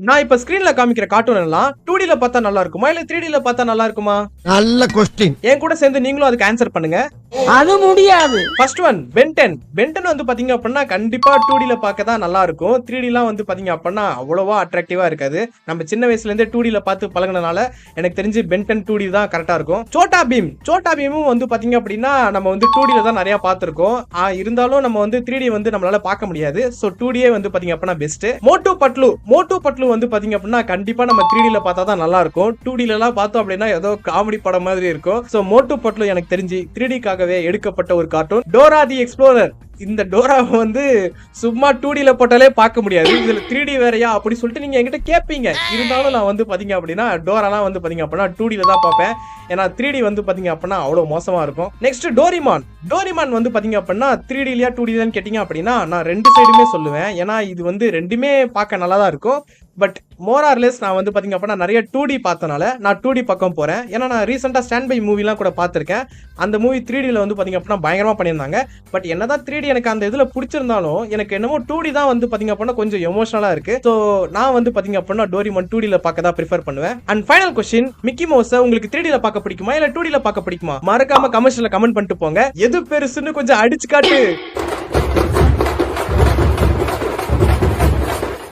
நான் இப்ப ஸ்கிரீன்ல காமிக்கிற கார்ட்டூன் எல்லாம் 2D ல பார்த்தா நல்லா இருக்குமா இல்ல 3D ல பார்த்தா நல்லா இருக்குமா? நல்ல क्वेश्चन. என் கூட சேர்ந்து நீங்களும் அதுக்கு ஆன்சர் பண்ணுங்க. அது முடியாது. ஃபர்ஸ்ட் ஒன் பென்டன் வந்து பாத்தீங்க அப்படின்னா கண்டிப்பா 2D ல பார்க்க தான் நல்லா இருக்கும். 3D லாம் வந்து பாத்தீங்க அப்படின்னா அவ்வளவா அட்ராக்டிவா இருக்காது. நம்ம சின்ன வயசுல இருந்தே 2D ல பார்த்து பழகுனனால எனக்கு தெரிஞ்சு பென்டன் 2D தான் கரெக்டா இருக்கும். சோட்டா பீமும் வந்து பாத்தீங்க அப்படின்னா நம்ம வந்து 2D ல தான் நிறைய பார்த்திருக்கோம். இருந்தாலும் நம்ம வந்து 3D வந்து நம்மளால பார்க்க முடியாது. சோ 2D வந்து பாத்தீங்க அப்படின்னா பெஸ்ட். மோட்டு பட்லு வந்து பாத்தீங்க அப்படின்னா கண்டிப்பா நம்ம 3D ல பார்த்தா தான் நல்லா இருக்கும். 2D ல எல்லாம் பார்த்தோம் அப்படின்னா ஏதோ காமெடி படம் மாதிரி இருக்கும். சோ மோட்டு பட்லு எனக்கு தெரிஞ்சு 3D காகவே எடுக்கப்பட்ட ஒரு கார்ட்டூன். டோரா தி எக்ஸ்ப்ளோரர், இந்த டோராவை வந்து சும்மா 2D ல போட்டாலே பார்க்க முடியாது, இதுல 3D வேறையா அப்படி சொல்லிட்டு நீங்க என்கிட்ட கேட்பீங்க. இருந்தாலும் நான் வந்து பாத்தீங்க அப்படின்னா டோராலாம் வந்து பாத்தீங்க அப்படின்னா 2D ல தான் பார்ப்பேன். ஏன்னா 3D வந்து பாத்தீங்க அப்படின்னா அவ்வளவு மோசமா இருக்கும். நெக்ஸ்ட் டோரிமான் வந்து பாத்தீங்க அப்படின்னா 3D லயா 2D லான்னு கேட்டீங்க அப்படின்னா நான் ரெண்டு சைடுமே சொல்லுவேன். ஏன்னா இது வந்து ரெண்டுமே பார்க்க நல்லா தான் இருக்கும். பட் மோர் ஆர் லெஸ் நான் வந்து பாத்தீங்க அப்படின்னா நிறைய 2D பார்த்தனால நான் 2D பக்கம் போறேன். ஏன்னா நான் ரீசெண்டா ஸ்டாண்ட் பை மூவிலாம் கூட பார்த்திருக்கேன். அந்த மூவி 3D ல வந்து பாத்தீங்க அப்படின்னா பயங்கரமா பண்ணியிருந்தாங்க. பட் என்னதான் 3D எனக்கு அந்த இதுல பிடிச்சிருந்தாலும் எனக்கு என்னமோ 2D தான் வந்து பாத்தீங்க அப்படின்னா கொஞ்சம் எமோஷனலா இருக்கு. சோ நான் வந்து பாத்தீங்க அப்படின்னா டோரிமான் 2D ல பார்க்க தான் ப்ரிஃபர் பண்ணுவேன். And final question, Mickey mouse உங்களுக்கு 3D ல பார்க்க பிடிக்குமா இல்ல 2D ல பார்க்க பிடிக்குமா? மறக்காம கமெண்ட்ஸ்ல கமெண்ட் பண்ணிட்டு போங்க. எது பெருசுன்னு கொஞ்சம் அடிச்சு காட்டு.